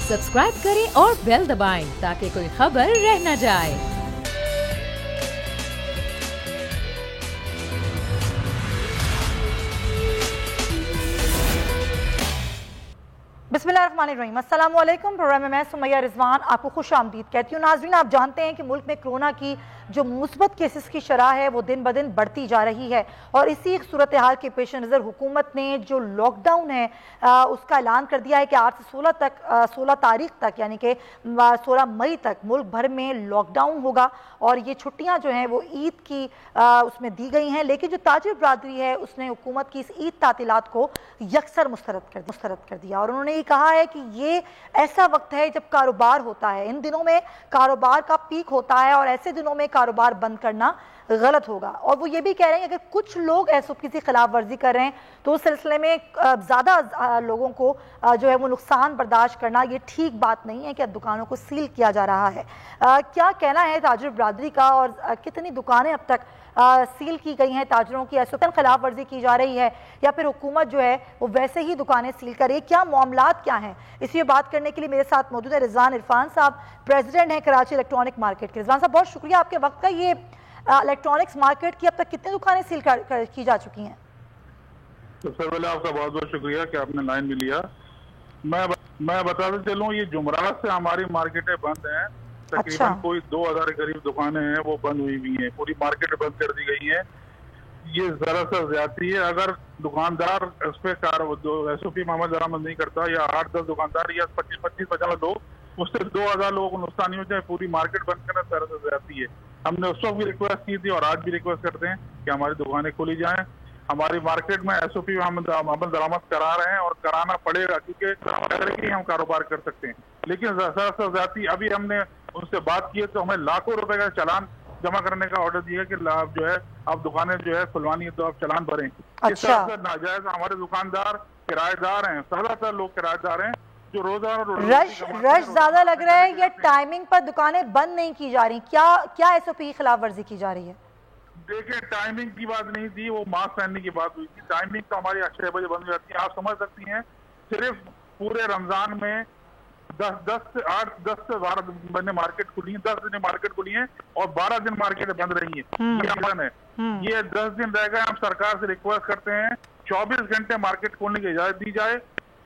Subscribe करें और bell दबाएं ताकि कोई खबर रह न जाए। बिस्मिल्लाहिर्रहमानिर्रहीम। अस्सलाम वालेकुम। प्रोग्राम में मैं सुमैया रिजवान आपको खुश आमदीद कहती हूँ। नाज़रीन, आप जानते हैं कि मुल्क में कोरोना की जो मुस्बत केसेस की शरह है वो दिन ब दिन बढ़ती जा रही है और इसी सूरत हाल के पेश नज़र हुकूमत ने जो लॉकडाउन है उसका ऐलान कर दिया है कि 8 से 16 तारीख तक यानी कि 16 मई तक मुल्क भर में लॉकडाउन होगा और ये छुट्टियाँ जो हैं वो ईद की उसमें दी गई हैं। लेकिन जो ताजिर बरादरी है उसने हुकूमत की इस ईद तातीलात को यकसर मुस्तरद कर दिया और उन्होंने ये कहा है कि ये ऐसा वक्त है जब कारोबार होता है, इन दिनों में कारोबार का पीक होता है और ऐसे दिनों में कारोबार बंद करना गलत होगा। और वो ये भी कह रहे हैं कि अगर कुछ लोग एसओपी की खिलाफ वर्जी कर रहे हैं तो उस सिलसिले में ज़्यादा लोगों को जो है वो नुकसान बर्दाश्त करना ये ठीक बात नहीं है कि दुकानों को सील किया जा रहा है। क्या कहना है ताजिर बरादरी का और कितनी दुकानें अब तक सील की गई हैं, ताजरों की एसओपी खिलाफ वर्जी की जा रही है या फिर हुकूमत जो है वो वैसे ही दुकानें सील करे, क्या मामलात क्या हैं? इसी बात करने के लिए मेरे साथ मौजूद है रिजवान इरफान साहब, प्रेसिडेंट हैं कराची इलेक्ट्रॉनिक मार्केट के। रिजवान साहब, बहुत शुक्रिया आपके वक्त का। ये इलेक्ट्रॉनिक्स मार्केट की अब तक कितनी दुकानें सील की जा चुकी हैं? सबसे पहले आपका बहुत बहुत शुक्रिया कि आपने लाइन में लिया। मैं बताते चलूँ, ये जुमरात से हमारी मार्केटें बंद हैं। तकरीबन कोई 2000 करीब दुकानें हैं वो बंद हुई हैं, पूरी मार्केट बंद कर दी गई है। ये जरा सा ज्यादती है। अगर दुकानदार उस पर एसओपी मामला दरामद नहीं करता या 8-10 दुकानदार या 25-50 लोग उससे 2000 लोगों को नुकसान नहीं हो जाए, पूरी मार्केट बंद करना जरा सा ज्यादती है। हमने उस वक्त भी रिक्वेस्ट की थी और आज भी रिक्वेस्ट करते हैं कि हमारी दुकानें खोली जाएं। हमारी मार्केट में एसओपी अमल दरामद करा रहे हैं और कराना पड़ेगा क्योंकि हम कारोबार कर सकते हैं। लेकिन जरा सा ज्यादती, अभी हमने उनसे बात की है तो हमें लाखों रुपए का चालान जमा करने का ऑर्डर दिया कि जो है आप दुकानें जो है खुलवानी है तो आप चालान भरें। इस तरह से नाजायज हमारे दुकानदार किराएदार हैं, ज्यादातर लोग किराएदार हैं जो रोजाना रश ज्यादा लग रहा है या टाइमिंग पर दुकानें बंद नहीं की जा रही? क्या एसओपी की खिलाफ वर्जी की जा रही है? देखिए, टाइमिंग की बात नहीं थी, वो मास्क पहनने की बात हुई थी। टाइमिंग तो हमारी 6 बजे बंद हो जाती है। आप समझ सकती हैं, सिर्फ पूरे रमजान में 10 से 12 दिन मार्केट खुली है, 10 दिन मार्केट खुली है और 12 दिन मार्केट बंद रही है। ये 10 दिन रह गए। हम सरकार से रिक्वेस्ट करते हैं 24 घंटे मार्केट खोलने की इजाजत दी जाए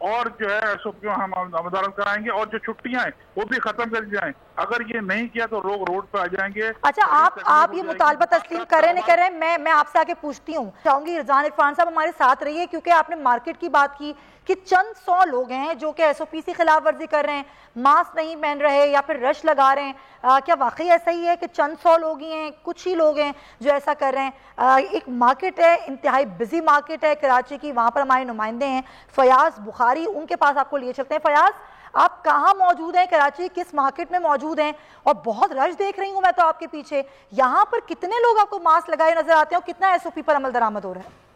और जो है एसओपी हम अमदारत कराएंगे और जो छुट्टियां हैं वो भी खत्म कर दी जाएं। अगर ये नहीं किया तो लोग रोड पे आ जाएंगे। अच्छा, आप ये मुतालबा तस्लीम करें नहीं करें, मैं आपसे आके पूछती हूँ, चाहूंगी रिजवान इरफान साहब हमारे साथ रहिए क्योंकि आपने मार्केट की बात की कि चंद 100 लोग हैं जो कि एसओपी से खिलाफ वर्जी कर रहे हैं, मास्क नहीं पहन रहे या फिर रश लगा रहे हैं। क्या वाकई ऐसा ही है कि चंद 100 लोग ही हैं, कुछ ही लोग हैं जो ऐसा कर रहे हैं? एक मार्केट है, इंतहाई बिजी मार्केट है कराची की, वहाँ पर हमारे नुमाइंदे हैं फयाज बुखारी, उनके पास आपको लिए चलते हैं। फयाज, आप कहाँ मौजूद हैं कराची, किस मार्केट में मौजूद हैं? और बहुत रश देख रही हूँ मैं तो आपके पीछे, यहाँ पर कितने लोग आपको मास्क लगाए नजर आते हैं और कितना एसओपी पर अमल दरामद हो रहा है?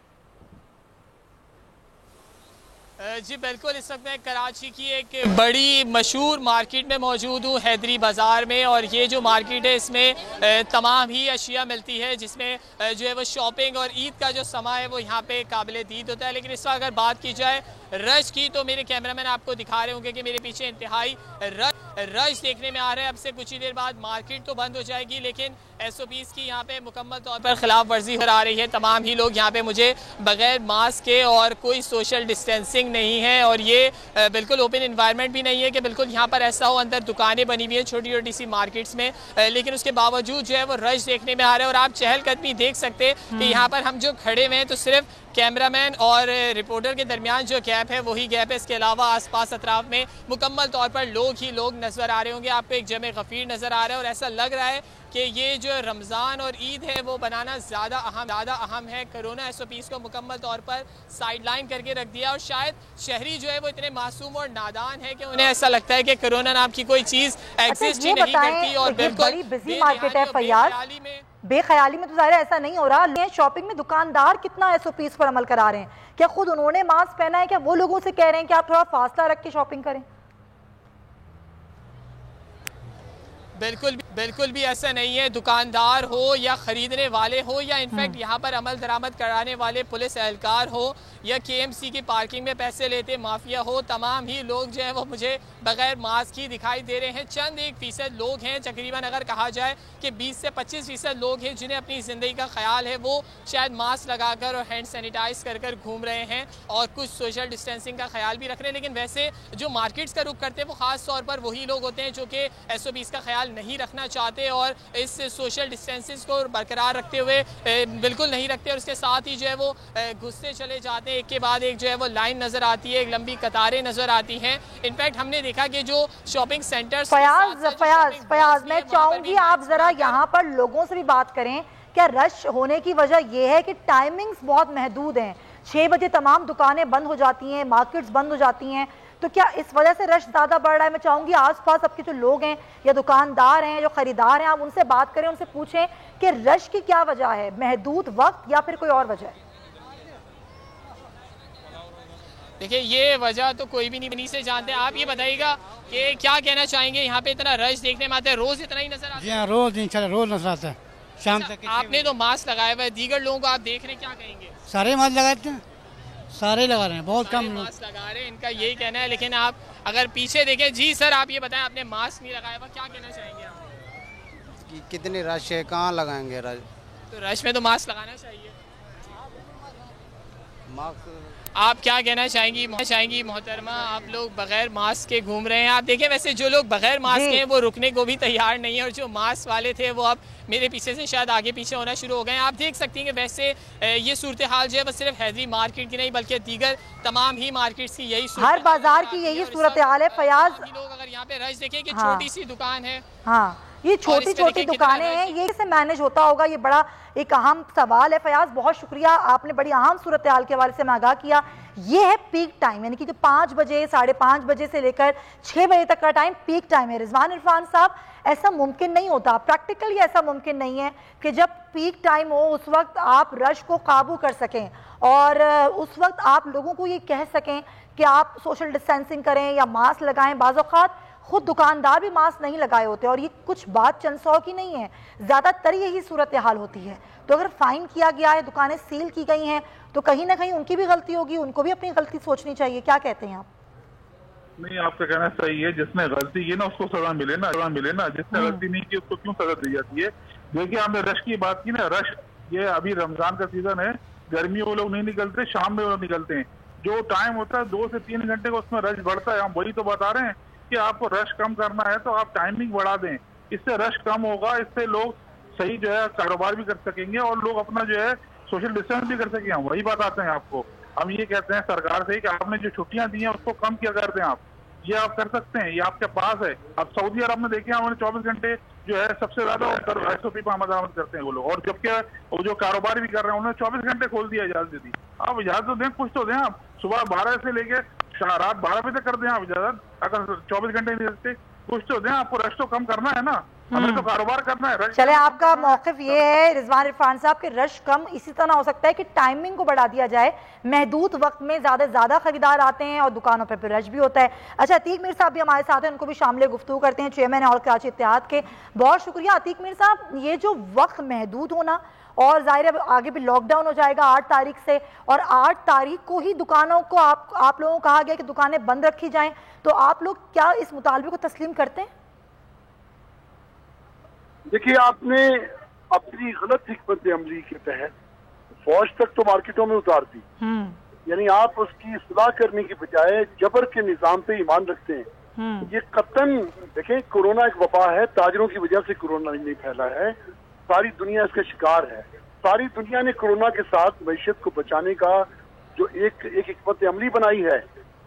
जी बिल्कुल, इस वक्त मैं कराची की एक बड़ी मशहूर मार्केट में मौजूद हूँ, हैदरी बाज़ार में। और ये जो मार्केट है इसमें तमाम ही अशिया मिलती है जिसमें जो है वो शॉपिंग और ईद का जो समा है वो यहाँ पे काबिल दीद होता है। लेकिन इस वक्त अगर बात की जाए रश की तो मेरे कैमरामैन आपको दिखा रहे होंगे कि मेरे पीछे इंतहाई रश देखने में आ रहा है। अब से कुछ ही देर बाद मार्केट तो बंद हो जाएगी लेकिन एसओपीज की यहाँ पे मुकम्मल तौर पर खिलाफ वर्जी हो रही है। तमाम ही लोग यहाँ पे मुझे बगैर मास्क के और कोई सोशल डिस्टेंसिंग नहीं है और ये बिल्कुल ओपन इन्वायरमेंट भी नहीं है कि बिल्कुल यहाँ पर ऐसा हो। अंदर दुकानें बनी हुई हैं छोटी छोटी सी मार्केट्स में, लेकिन उसके बावजूद जो है वो रश देखने में आ रहा है। और आप चहलकदमी देख सकते हैं कि यहाँ पर हम जो खड़े हुए हैं तो सिर्फ कैमरामैन और रिपोर्टर के दरमियान जो गैप है वही गैप है। इसके अलावा आसपास अतराफ में मुकम्मल तौर पर लोग ही लोग नजर आ रहे होंगे। आपको एक जमे गफीर नजर आ रहा है और ऐसा लग रहा है कि ये जो रमज़ान और ईद है वो बनाना ज़्यादा अहम है। कोरोना एसओपीज़ को मुकम्मल तौर पर साइडलाइन करके रख दिया और शायद शहरी जो है वो इतने मासूम और नादान है कि उन्हें ऐसा लगता है कि कोरोना नाम की कोई चीज़ एग्जिस्ट ही नहीं करती। और बिल्कुल बिजी मार्केट है फयाज, बेख्याली में तो ज़ाहिर ऐसा नहीं हो रहा। शॉपिंग में दुकानदार कितना एसओपीज़ पर अमल करा रहे हैं? क्या खुद उन्होंने मास्क पहना है? क्या वो लोगों से कह रहे हैं कि आप थोड़ा फासला रख के शॉपिंग करें? बिल्कुल भी ऐसा नहीं है। दुकानदार हो या ख़रीदने वाले हो या इनफैक्ट यहाँ पर अमल दरामद कराने वाले पुलिस एहलकार हो या KMC की पार्किंग में पैसे लेते माफिया हो, तमाम ही लोग जो है वो मुझे बगैर मास्क ही दिखाई दे रहे हैं। चंद 1% लोग हैं, तकरीबन अगर कहा जाए कि 20 से 25% लोग हैं जिन्हें अपनी ज़िंदगी का ख्याल है, वो शायद मास्क लगाकर और हैंड सैनिटाइज कर कर घूम रहे हैं और कुछ सोशल डिस्टेंसिंग का ख्याल भी रख रहे हैं। लेकिन वैसे जो मार्केट्स का रुख करते हैं वो ख़ास तौर पर वही लोग होते हैं जो कि SOPs का ख्याल नहीं रखना चाहते और इस सोशल डिस्टेंसेस को बरकरार रखते हुए बिल्कुल नहीं रखते और उसके साथ ही जो है वो घुसते चले जाते हैं। एक के बाद एक जो है वो लाइन नज़र आती है, एक लंबी कतारें नज़र आती हैं। इनफैक्ट हमने देखा कि जो शॉपिंग सेंटर्स फयाज मैं चाहूँगी आप ज़रा यहाँ पर लोगों से भी बात करें। क्या रश होने की वजह यह है कि टाइमिंग्स बहुत महदूद हैं, 6 बजे तमाम दुकानें बंद हो जाती हैं, मार्केट्स बंद हो जाती हैं, तो क्या इस वजह से रश ज़्यादा बढ़ रहा है? मैं चाहूँगी आसपास आपके जो लोग हैं या दुकानदार हैं, जो ख़रीदार हैं, आप उनसे बात करें, उनसे पूछें कि रश की क्या वजह है, महदूद वक्त या फिर कोई और वजह है? देखिए ये वजह तो कोई भी नहीं से जानते। आप ये बताइएगा कि क्या कहना चाहेंगे, यहाँ पे इतना रश देखने में आता है, रोज़ इतना ही नजर आता है? जी हाँ, रोज़ इंशाल्लाह रोज़ नजर आता है शाम तक। आपने तो मास्क लगाया हुआ है, दीगर लोगों को आप देख रहे हैं, क्या कहेंगे? सारे मास्क लगाते हैं, सारे लगा रहे हैं, बहुत कम मास्क लगा रहे हैं, इनका यही कहना है। लेकिन आप अगर पीछे देखें, जी सर आप ये बताएं, आपने मास्क नहीं लगाया हुआ, क्या कहना चाहेंगे आप? कितनी रश है, कहाँ लगाएंगे रश? तो रश में तो मास्क लगाना चाहिए। मास्क आप क्या कहना चाहेंगी मोहतरमा? आप लोग बगैर मास्क के घूम रहे हैं। आप देखें वैसे जो लोग बगैर मास्क के हैं वो रुकने को भी तैयार नहीं है और जो मास्क वाले थे वो अब मेरे पीछे से शायद आगे पीछे होना शुरू हो गए हैं। आप देख सकती हैं कि वैसे ये सूरत हाल जो है बस सिर्फ हैदरी मार्केट की नहीं बल्कि दीगर तमाम ही मार्केट्स की यही हर बाजार की यही सूरत हाल है। फयाज, लोग अगर यहाँ पे रश देखें कि छोटी सी दुकान है, हाँ ये छोटी छोटी दुकानें हैं, ये कैसे मैनेज होता होगा, ये बड़ा एक अहम सवाल है। फयाज बहुत शुक्रिया, आपने बड़ी अहम सूरत हाल के हवाले से हमें आगाह किया। ये है पीक टाइम, यानी कि जो 5 बजे 5:30 बजे से लेकर 6 बजे तक का टाइम पीक टाइम है। रिजवान इरफान साहब, ऐसा मुमकिन नहीं होता, प्रैक्टिकली ऐसा मुमकिन नहीं है कि जब पीक टाइम हो उस वक्त आप रश को काबू कर सकें और उस वक्त आप लोगों को ये कह सकें कि आप सोशल डिस्टेंसिंग करें या मास्क लगाएं। बाज़ औक़ात खुद दुकानदार भी मास्क नहीं लगाए होते और ये कुछ बात चंद सौ की नहीं है, ज़्यादातर यही सूरत हाल होती है। तो अगर फाइन किया गया है, दुकानें सील की गई हैं, तो कहीं ना कहीं उनकी भी गलती होगी, उनको भी अपनी गलती सोचनी चाहिए। क्या कहते हैं आप? नहीं, आपका कहना सही है, जिसने गलती की ना उसको सजा मिले ना, जिसने गलती नहीं की उसको क्यों सजा दी जाती है? देखिए आपने रश की बात की ना, रश ये अभी रमजान का सीजन है, गर्मी वो लोग नहीं निकलते, शाम में वो लोग निकलते हैं। जो टाइम होता है 2 से 3 घंटे का उसमें रश बढ़ता है। हम वही तो बता रहे हैं कि आपको रश कम करना है तो आप टाइमिंग बढ़ा दें, इससे रश कम होगा, इससे लोग सही जो है कारोबार भी कर सकेंगे और लोग अपना जो है सोशल डिस्टेंस भी कर सकेंगे। हम वही बात आते हैं आपको, हम ये कहते हैं सरकार से कि आपने जो छुट्टियां दी हैं उसको कम किया कर दें। आप ये आप कर सकते हैं, ये आपके पास है। अब सऊदी अरब में देखिए उन्होंने 24 घंटे जो है सबसे ज्यादा SOP पर आमद करते हैं वो लोग, और जबकि वो जो कारोबार भी कर रहे हैं उन्होंने 24 घंटे खोल दिया, इजाजत दी। आप इजाजत तो दें, कुछ तो दें। आप सुबह 12 से लेके रात 12 बजे तक कर दें आप इजाजत, अगर 24 घंटे नहीं देते कुछ तो दें। आपको रश तो कम करना है ना, हमें तो कारोबार करना है। चले, आपका मौक़िफ़ ये है रिजवान इरफान साहब के रश कम इसी तरह हो सकता है कि टाइमिंग को बढ़ा दिया जाए, महदूद वक्त में ज़्यादा खरीदार आते हैं और दुकानों पर रश भी होता है। अच्छा, अतीक मीर साहब भी हमारे साथ हैं, उनको भी शामिल गुफ्तगू करते हैं, चेयरमैन ऑल कराची इत्तेहाद के। बहुत शुक्रिया अतीक मीर साहब। ये जो वक्त महदूद होना और ज़ाहिर है आगे भी लॉकडाउन हो जाएगा 8 तारीख से, और 8 तारीख को ही दुकानों को आप लोगों को कहा गया कि दुकानें बंद रखी जाएं, तो आप लोग क्या इस मुतालबे को तस्लीम करते हैं? देखिए, आपने अपनी गलत हिकमत अमली के तहत फौज तक तो मार्केटों में उतार दी, यानी आप उसकी इस्लाह करने की बजाय जबर के निजाम पे ईमान रखते हैं। ये कतन देखें, कोरोना एक वबा है, ताजरों की वजह से कोरोना नहीं फैला है, सारी दुनिया इसका शिकार है। सारी दुनिया ने कोरोना के साथ मैशत को बचाने का जो एक हिकमत अमली बनाई है,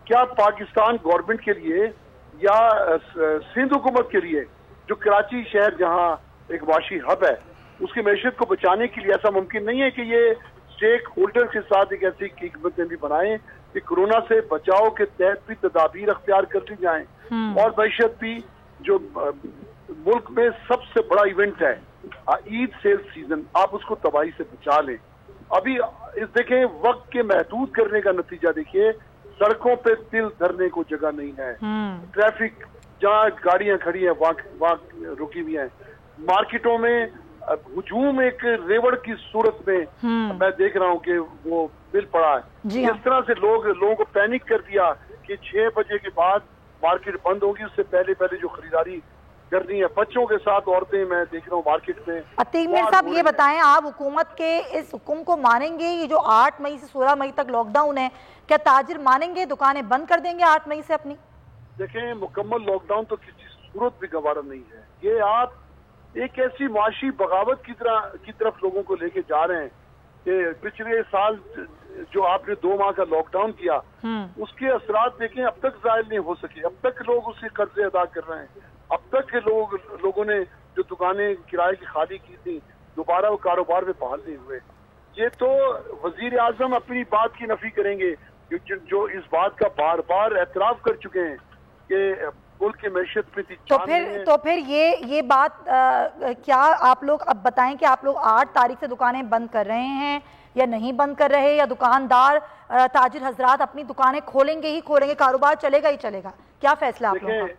क्या पाकिस्तान गवर्नमेंट के लिए या सिंध हुकूमत के लिए, जो कराची शहर जहां एक वाशी हब है, उसकी मैशत को बचाने के लिए ऐसा मुमकिन नहीं है कि ये स्टेक होल्डर के साथ एक ऐसी हिकमत अमली बनाए कि कोरोना से बचाव के तहत भी तदाबीर अख्तियार करती जाएं और मैशत भी, जो मुल्क में सबसे बड़ा इवेंट है ईद सेल सीजन, आप उसको तबाही से बचा लें। अभी इस देखें, वक्त के महदूद करने का नतीजा देखिए, सड़कों पे दिल धरने को जगह नहीं है, ट्रैफिक जहाँ गाड़ियां खड़ी हैं वहाँ रुकी हुई हैं, मार्केटों में हुजूम एक रेवड़ की सूरत में मैं देख रहा हूँ कि वो बिल पड़ा है। इस तरह से लोगों को पैनिक कर दिया कि 6 बजे के बाद मार्केट बंद होगी, उससे पहले जो खरीदारी करनी है। बच्चों के साथ औरतें मैं देख रहा हूँ मार्केट में। अतीक मीर साहब ये बताएं, आप हुकूमत के इस हुक्म को मानेंगे? ये जो 8 मई से 16 मई तक लॉकडाउन है, क्या ताजिर मानेंगे, दुकानें बंद कर देंगे 8 मई से अपनी? देखें, मुकम्मल लॉकडाउन तो किसी सूरत भी गवारा नहीं है। ये आप एक ऐसी माशी बगावत की तरफ लोगों को लेके जा रहे हैं कि पिछले साल जो आपने 2 माह का लॉकडाउन किया, उसके असरात देखें, अब तक जाहिर नहीं हो सके। अब तक लोग उसके कर्जे अदा कर रहे हैं। अब तक के लोगों ने जो दुकानें किराए की खाली की थी, दोबारा वो कारोबार में बहाल नहीं हुए। ये तो वजीर आजम अपनी बात की नफी करेंगे जो इस बात का बार बार एतराफ कर चुके हैं कि मुल्क की मैशत पे तो फिर ये बात क्या आप लोग अब बताएं कि आप लोग 8 तारीख से दुकानें बंद कर रहे हैं या नहीं बंद कर रहे, या दुकानदार ताजिर हजरात अपनी दुकानें खोलेंगे ही खोलेंगे, कारोबार चलेगा ही चलेगा? क्या फैसला आप लोगों का?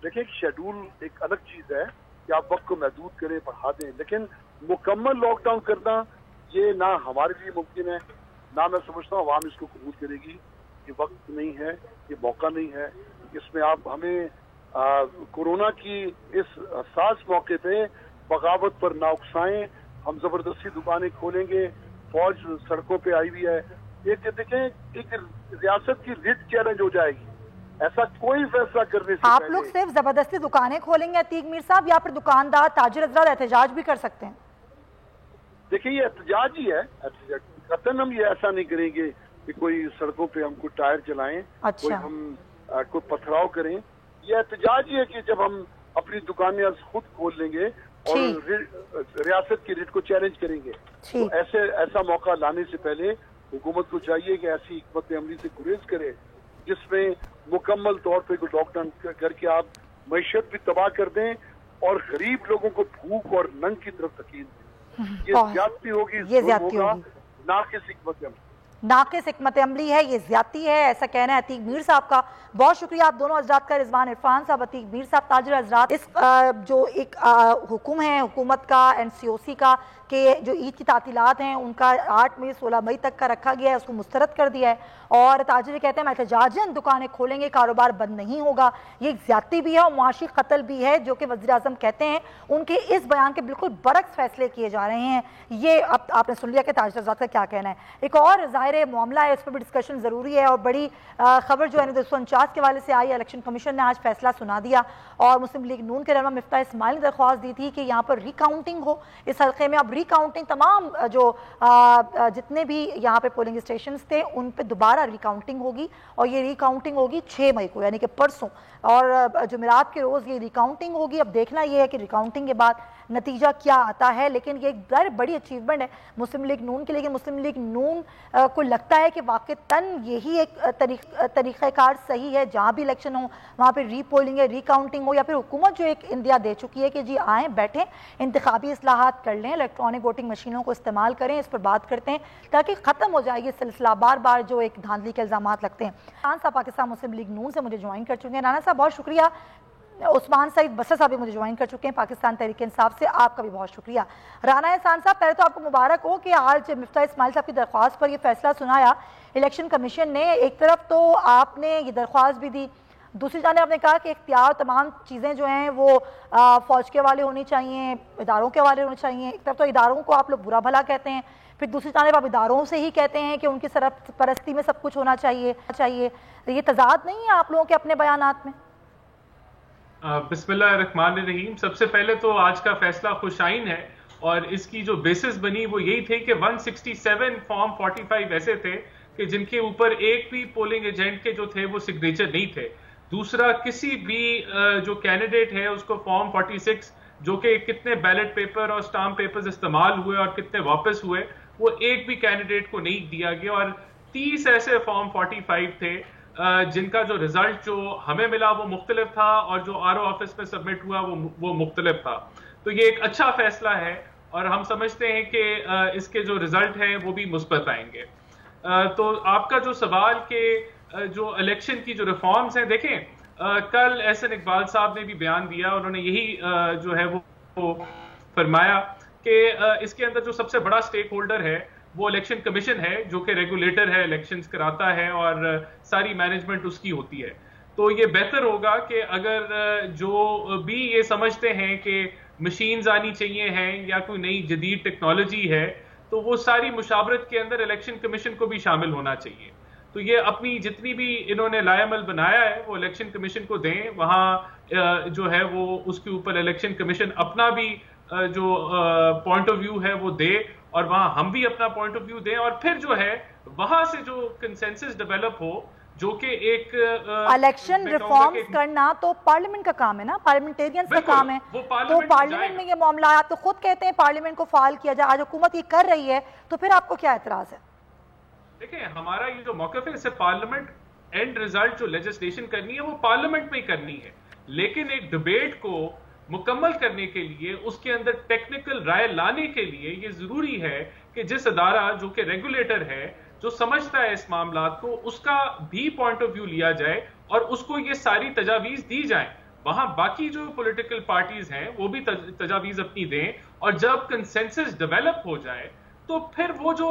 देखिए, शेड्यूल एक अलग चीज है कि आप वक्त को महदूद करें, बढ़ा दें, लेकिन मुकम्मल लॉकडाउन करना ये ना हमारे लिए मुमकिन है, ना मैं समझता हूँ आवाम इसको कबूल करेगी। ये वक्त नहीं है, ये मौका नहीं है। इसमें आप हमें कोरोना की इस हसास मौके पे बगावत पर ना उकसाएं। हम जबरदस्ती दुकानें खोलेंगे, फौज सड़कों पे आई हुई है। एक देखें, एक रियासत की रिट चैलेंज हो जाएगी। ऐसा कोई फैसला करने से आप लोग सिर्फ जबरदस्ती दुकानें खोलेंगे अतीक मीर साहब, या फिर दुकानदार ताजिर हजरात एहतजाज भी कर सकते हैं? देखिए, ये एहतजाज ही है। कतन हम ये ऐसा नहीं करेंगे कि कोई सड़कों पे हमको टायर चलाएं, अच्छा। कोई हम कोई पथराव करें। ये एहतजाज ही है कि जब हम अपनी दुकानें खुद खोल लेंगे और रियासत की रिट को चैलेंज करेंगे। तो ऐसा मौका लाने से पहले हुकूमत को चाहिए कि ऐसी हिकमत अमली से गुरेज करे जिसमें मुकम्मल तौर पे लॉकडाउन करके आप मईशत भी तबाह कर दें और गरीब लोगों को भूख और नंग की तरफ धकेल दें। ये ज्यादती होगी, नाकिस हिकमत अमली है, ये ज्यादती है, ऐसा कहना है अतीक मीर साहब का। बहुत शुक्रिया आप दोनों हजरात का, रिजवान इरफान साहब, अतीक मीर साहब, ताजिर हजरात। इस जो एक हुक्म है हुकूमत का NCOC का कि जो ईद की तातीलात हैं उनका 8 मई 16 मई तक का रखा गया है, उसको मुस्तरद कर दिया है। और ताजिर कहते हैं एहतजाजन दुकानें खोलेंगे, कारोबार बंद नहीं होगा। ये एक ज्यादती भी है और मुआशी कत्ल भी है, जो कि वज़ीर आज़म कहते हैं उनके इस बयान के बिल्कुल बरक्स फैसले किए जा रहे हैं। ये अब आपने सुन लिया कि ताजिर हजरात का क्या कहना है। एक और ज़ाहिर मामला है, उस पर भी डिस्कशन ज़रूरी है। और बड़ी खबर जो है 249 के वाले से आई, इलेक्शन कमीशन ने आज फैसला सुना दिया और मुस्लिम लीग नून के रहनुमा मिफ्ता इस्माइल ने दरख्वास्त दी थी कि यहाँ पर रिकाउंटिंग हो इस हल्के में। अब रिकाउंटिंग तमाम जो जितने भी यहाँ पे पोलिंग स्टेशन थे उन पे दोबारा रिकाउंटिंग होगी और ये रिकाउंटिंग होगी 6 मई को, यानी कि परसों, और जुमेरात के रोज़ ये रिकाउंटिंग होगी। अब देखना ये है कि रिकाउंटिंग के बाद नतीजा क्या आता है, लेकिन ये एक बड़ी अचीवमेंट है मुस्लिम लीग नून के लिए। मुस्लिम लीग नून को लगता है कि वाक़तन यही एक तरीक़ाकार सही है, जहाँ भी इलेक्शन हो वहाँ पे रीपोलिंग है, रिकाउंटिंग हो, या फिर हुकूमत जो एक इंदिया दे चुकी है कि जी आएँ बैठें इंतखाबी इस्लाहात कर लें, इलेक्ट्रॉनिक वोटिंग मशीनों को इस्तेमाल करें, इस पर बात करते हैं ताकि ख़त्म हो जाए ये सिलसिला। बार बार जो एक धांधली के इल्ज़ाम लगते हैं। राना साहब पाकिस्तान मुस्लिम लीग नून से मुझे ज्वाइन कर चुके हैं। राना साहब बहुत शुक्रिया। उस्मान सईद बसर साहब भी मुझे ज्वाइन कर चुके हैं पाकिस्तान तहरीक इंसाफ से, आपका भी बहुत शुक्रिया। राना एहसान साहब, पहले तो आपको मुबारक हो कि आज मिफ्ता इस्माइल साहब की दरख्वास्त पर यह फैसला सुनाया इलेक्शन कमीशन ने। एक तरफ तो आपने ये दरख्वास्त भी दी, दूसरी जाने आपने कहा कि इख्तियार तमाम चीज़ें जो हैं वो फ़ौज के वाले होनी चाहिए, इदारों के वाले होने चाहिए। एक तरफ तो इदारों को आप लोग बुरा भला कहते हैं, फिर दूसरी जानिब आप इदारों से ही कहते हैं कि उनकी सरपरस्ती में सब कुछ होना चाहिए। तो ये तजाद नहीं है आप लोगों के अपने बयानात में? बिस्मिल्लाहिर्रहमानिर्रहीम। सबसे पहले तो आज का फैसला खुशाइन है और इसकी जो बेसिस बनी वो यही थे कि 167 फॉर्म 45 ऐसे थे कि जिनके ऊपर एक भी पोलिंग एजेंट के जो थे वो सिग्नेचर नहीं थे। दूसरा, किसी भी जो कैंडिडेट है उसको फॉर्म 46 जो कि कितने बैलेट पेपर और स्टाम्प पेपर्स इस्तेमाल हुए और कितने वापस हुए, वो एक भी कैंडिडेट को नहीं दिया गया। और 30 ऐसे फॉर्म 45 थे जिनका जो रिजल्ट जो हमें मिला वो मुख्तलिफ था और जो RO ऑफिस में सबमिट हुआ वो मुख्तलिफ था। तो ये एक अच्छा फैसला है और हम समझते हैं कि इसके जो रिजल्ट हैं वो भी मुस्बत आएंगे। तो आपका जो सवाल के जो इलेक्शन की जो रिफॉर्म्स हैं, देखें कल एहसन इकबाल साहब ने भी बयान दिया, उन्होंने यही जो है वो फरमाया कि इसके अंदर जो सबसे बड़ा स्टेक होल्डर है वो इलेक्शन कमीशन है, जो कि रेगुलेटर है, इलेक्शंस कराता है और सारी मैनेजमेंट उसकी होती है। तो ये बेहतर होगा कि अगर जो भी ये समझते हैं कि मशीन्स आनी चाहिए हैं या कोई नई जदीद टेक्नोलॉजी है, तो वो सारी मुशावरत के अंदर इलेक्शन कमीशन को भी शामिल होना चाहिए। तो ये अपनी जितनी भी इन्होंने लायमल बनाया है वो इलेक्शन कमीशन को दें, वहां जो है वो उसके ऊपर इलेक्शन कमीशन अपना भी जो पॉइंट ऑफ व्यू है वो दे और वहां हम भी अपना पॉइंट ऑफ व्यू दें, और फिर जो है वहां से जो कंसेंसस डेवलप हो, जो कि एक इलेक्शन रिफॉर्म्स करना तो पार्लियामेंट का काम है ना, पार्लियामेंटेरियंस का काम है। तो पार्लियामेंट में ये मामला, आप तो खुद कहते हैं पार्लियामेंट को फाल किया जाए, आज हुकूमत ये कर रही है, तो फिर आपको क्या एतराज है? देखिए, हमारा ये जो मौक़िफ़ है, इससे पार्लियामेंट एंड रिजल्ट जो लेजिस्लेशन करनी है वो पार्लियामेंट में ही करनी है, लेकिन एक डिबेट को मुकम्मल करने के लिए, उसके अंदर टेक्निकल राय लाने के लिए ये जरूरी है कि जिस अदारा जो कि रेगुलेटर है, जो समझता है इस मामलात को, उसका भी पॉइंट ऑफ व्यू लिया जाए और उसको ये सारी तजावीज दी जाए। वहां बाकी जो पॉलिटिकल पार्टीज हैं वो भी तजावीज अपनी दें, और जब कंसेंसस डेवलप हो जाए तो फिर वो जो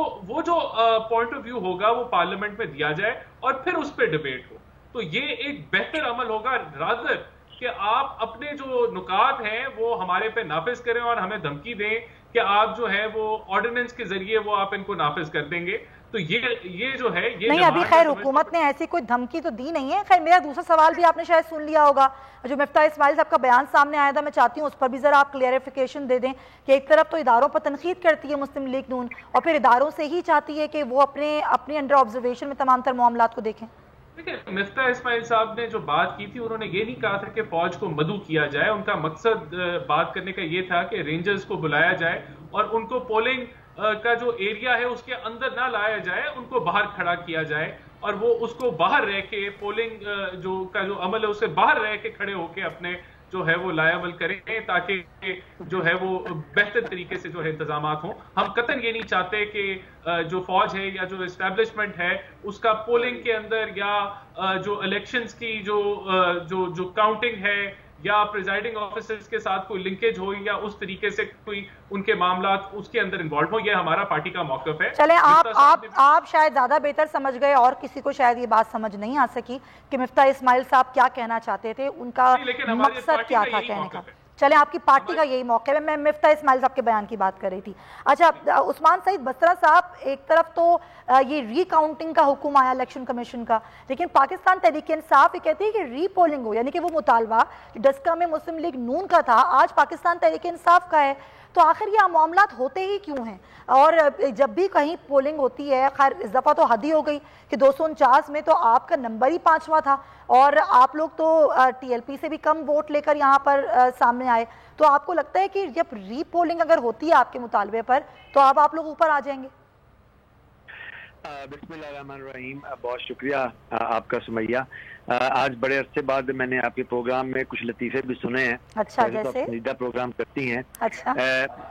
पॉइंट ऑफ व्यू होगा वो पार्लियामेंट में दिया जाए और फिर उस पर डिबेट हो। तो ये एक बेहतर अमल होगा, रादर कि आप अपने जो नुकात हैं वो हमारे पे नाफिज करें और हमें धमकी दें कि आप जो है वो ऑर्डिनेंस के जरिए वो आप इनको नाफिज कर देंगे। तो ये जो है ये नहीं, अभी खैर हुकूमत ने ऐसी कोई धमकी तो दी नहीं है। खैर मेरा दूसरा सवाल भी आपने शायद सुन लिया होगा, जो मिफ्ता इस्माइल साहब का बयान सामने आया था, मैं चाहती हूँ उस पर भी जरा आप क्लियरिफिकेशन दे दें कि एक तरफ तो इदारों पर तनकीद करती है मुस्लिम लीग नून और फिर इदारों से ही चाहती है कि वो अपने अंडर ऑब्जर्वेशन में तमाम तर मामलात को देखें। देखिए, मिफ्ता इस्माइल साहब ने जो बात की थी, उन्होंने ये नहीं कहा था कि फौज को मदऊ किया जाए। उनका मकसद बात करने का ये था कि रेंजर्स को बुलाया जाए और उनको पोलिंग का जो एरिया है उसके अंदर ना लाया जाए, उनको बाहर खड़ा किया जाए और वो उसको बाहर रह के पोलिंग जो अमल है उससे बाहर रह के खड़े होके अपने जो है वो लायबल करें, ताकि जो है वो बेहतर तरीके से जो है इंतजामात हों। हम कतन ये नहीं चाहते कि जो फौज है या जो एस्टैब्लिशमेंट है उसका पोलिंग के अंदर या जो इलेक्शंस की जो काउंटिंग है या प्रिजाइडिंग ऑफिसर्स के साथ कोई लिंकेज हो या उस तरीके से कोई उनके मामलात उसके अंदर इन्वॉल्व हो। ये हमारा पार्टी का मौक़िफ़ है। चले आप शायद ज्यादा बेहतर समझ गए और किसी को शायद ये बात समझ नहीं आ सकी कि मिफ्ता इस्माइल साहब क्या कहना चाहते थे, उनका मकसद क्या था कहने का। चले, आपकी पार्टी का यही मौके है। मैं मिफ्ता इस्माइल साहब के बयान की बात कर रही थी। अच्छा, उस्मान सईद बसरा साहब, एक तरफ तो ये रीकाउंटिंग का हुक्म आया इलेक्शन कमीशन का, लेकिन पाकिस्तान तहरीक इंसाफ ये कहती है कि रीपोलिंग हो, यानी कि वो मुतालबा डस्का में मुस्लिम लीग नून का था आज पाकिस्तान तहरीक इंसाफ का है। तो आखिर ये मामलात होते ही क्यों हैं? और जब भी कहीं पोलिंग होती है, खैर इस दफ़ा तो हद ही हो गई कि 249 में तो आपका नंबर ही 5वां था और आप लोग तो टीएलपी से भी कम वोट लेकर यहाँ पर सामने आए। तो आपको लगता है कि जब रीपोलिंग अगर होती है आपके मुतालबे पर तो अब आप लोग ऊपर आ जाएंगे? बिस्मिल्लाहिर्रहमानिर्रहीम, बहुत शुक्रिया आपका सुमैया। आज बड़े अरसे बाद मैंने आपके प्रोग्राम में कुछ लतीफ़े भी सुने हैं। अच्छा, जैसे तो प्रोग्राम करती हैं। अच्छा,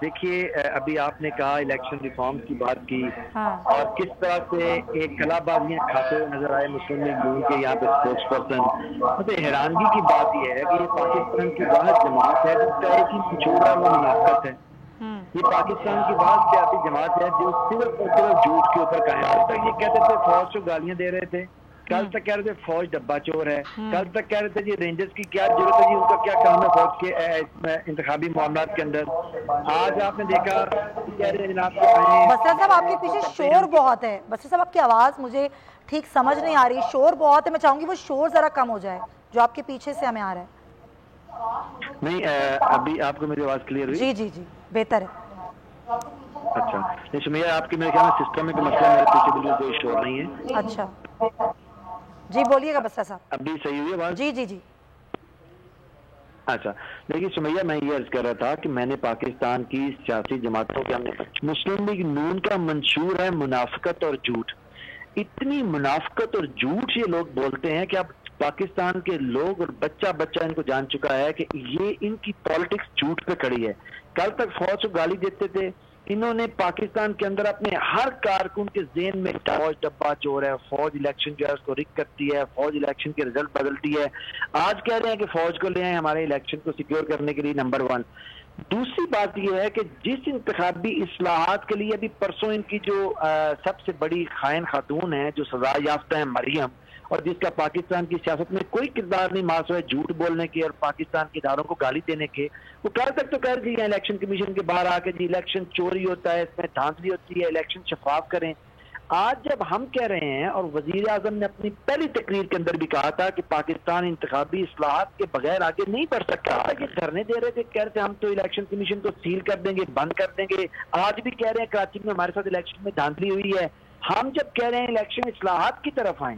देखिए, अभी आपने कहा इलेक्शन रिफॉर्म की बात की। हाँ। और किस तरह से एक कलाबाजियां खाते हुए नजर आए मुस्लिम लीग नून के यहाँ पे स्पोर्ट्स पर्सन। मतलब हैरानगी की बात यह है कि ये पाकिस्तान की वाहिद जमात है जिसका एक ही पिछोड़ा वो मुनाफत है। ये पाकिस्तान की वाहिद सियासी जमात है जो सिर्फ और सिर्फ झूठ के ऊपर कायम है। तक ये कहते थे फौज को गालियां दे रहे थे, कल तक कह रहे थे फौज डब्बा चोर है, कल तक कह रहे थे जी रेंजर्स की क्या जरूरत है जी, उनका क्या काम है फौज के इंतखाबी मामलात के अंदर। आज आपने देखा कह रहे जनाब बसरा साहब आपके पीछे शोर बहुत है। बसरा साहब आपकी आवाज मुझे ठीक समझ नहीं आ रही, शोर बहुत है। मैं चाहूंगी वो शोर जरा कम हो जाए जो आपके पीछे से हमें आ रहा है। नहीं, अभी आपको मेरी आवाज क्लियर हुई? जी जी जी, बेहतर है। अच्छा, नहीं सुमैया, आपकी मेरे ख्याल में सिस्टम में कोई मसला, मेरे पीछे बिल्कुल कोई शोर नहीं है। अच्छा जी, बोलिएगा बसरा साहब। अभी सही हुई आवाज? जी जी जी। अच्छा, देखिए सुमैया, मैं ये अर्ज कर रहा था कि मैंने पाकिस्तान की सियासी जमातों के हमने मुस्लिम लीग नून का मंशूर है मुनाफिकत और झूठ। इतनी मुनाफिकत और झूठ ये लोग बोलते हैं कि अब पाकिस्तान के लोग और बच्चा बच्चा इनको जान चुका है कि ये इनकी पॉलिटिक्स झूठ पे खड़ी है। कल तक फौज को गाली देते थे, इन्होंने पाकिस्तान के अंदर अपने हर कारकुन के ज़हन में फौज डब्बा चोर है, फौज इलेक्शन जो है उसको रिक करती है, फौज इलेक्शन के रिजल्ट बदलती है। आज कह रहे हैं कि फौज को ले आए हमारे इलेक्शन को सिक्योर करने के लिए नंबर 1। दूसरी बात यह है कि जिस इंतखाबी इस्लाहात के लिए अभी परसों इनकी जो सबसे बड़ी खायन खातून है, जो सजा याफ्ता है मरियम, और जिसका पाकिस्तान की सियासत में कोई किरदार नहीं मासूम है झूठ बोलने के और पाकिस्तान के इदारों को गाली देने के, वो कल तक तो कह रही है इलेक्शन कमीशन के बाहर आके जी इलेक्शन चोरी होता है, इसमें धांधली होती है, इलेक्शन शफाफ करें। आज जब हम कह रहे हैं, और वजीर आजम ने अपनी पहली तकरीर के अंदर भी कहा था कि पाकिस्तान इंतखाबी इस्लाहात के बगैर आगे नहीं बढ़ सकता, कि धरने दे रहे थे, कह रहे थे हम तो इलेक्शन कमीशन को सील कर देंगे, बंद कर देंगे। आज भी कह रहे हैं कराची में हमारे साथ इलेक्शन में धांधली हुई है। हम जब कह रहे हैं इलेक्शन इस्लाहात की तरफ आए,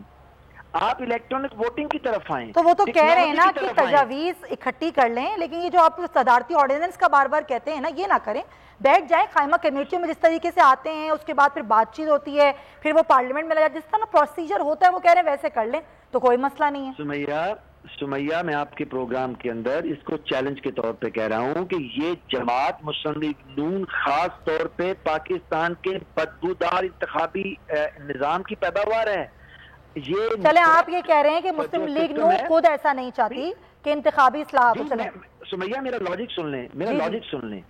आप इलेक्ट्रॉनिक वोटिंग की तरफ आए, तो वो तो कह रहे हैं ना कि तजावीज इकट्ठी कर लें, लेकिन ये जो आप सदारती ऑर्डिनेंस का बार बार कहते हैं ना, ये ना करें, बैठ जाए कायमा कमेटियों में जिस तरीके से आते हैं, उसके बाद फिर बातचीत होती है, फिर वो पार्लियामेंट में लगा, जिस तरह प्रोसीजर होता है वो कह रहे हैं वैसे कर लें, तो कोई मसला नहीं है। सुमैया मैं आपके प्रोग्राम के अंदर इसको चैलेंज के तौर पे कह रहा हूँ कि ये जमात मुस्लिम लीग नून खास तौर पे पाकिस्तान के बदबूदार इंतखाबी निजाम की पैदावार है। ये चले आप ये कह रहे हैं कि मुस्लिम लीग नून खुद ऐसा नहीं चाहती कि इंतखाबी इस्लाह चले। सुमैया मेरा लॉजिक सुन लें, लॉजिक सुन लें।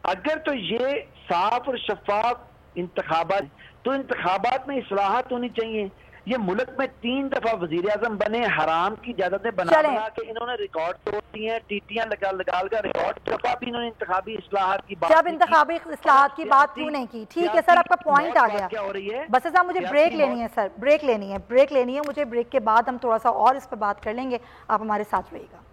अगर तो ये साफ और शफाफ इंतखाबात, तो इंतखाबात में इस्लाहात होनी चाहिए। ये मुल्क में 3 दफा वजीर आजम बने, हराम की जायदादें बना के इन्होंने रिकॉर्ड तोड़ दी हैं, टीटियां लगा कर रिकॉर्ड दफा भी इन्होंने इंतखाबी इस्लाहात की बात, जब इंतखाबी इस्लाहात की बात क्यों नहीं की? ठीक है सर, आपका पॉइंट आ गया। क्या हो रही है बस साहब, मुझे ब्रेक लेनी है सर, ब्रेक लेनी है मुझे। ब्रेक के बाद हम थोड़ा सा और इस पर बात कर लेंगे, आप हमारे साथ रहिएगा।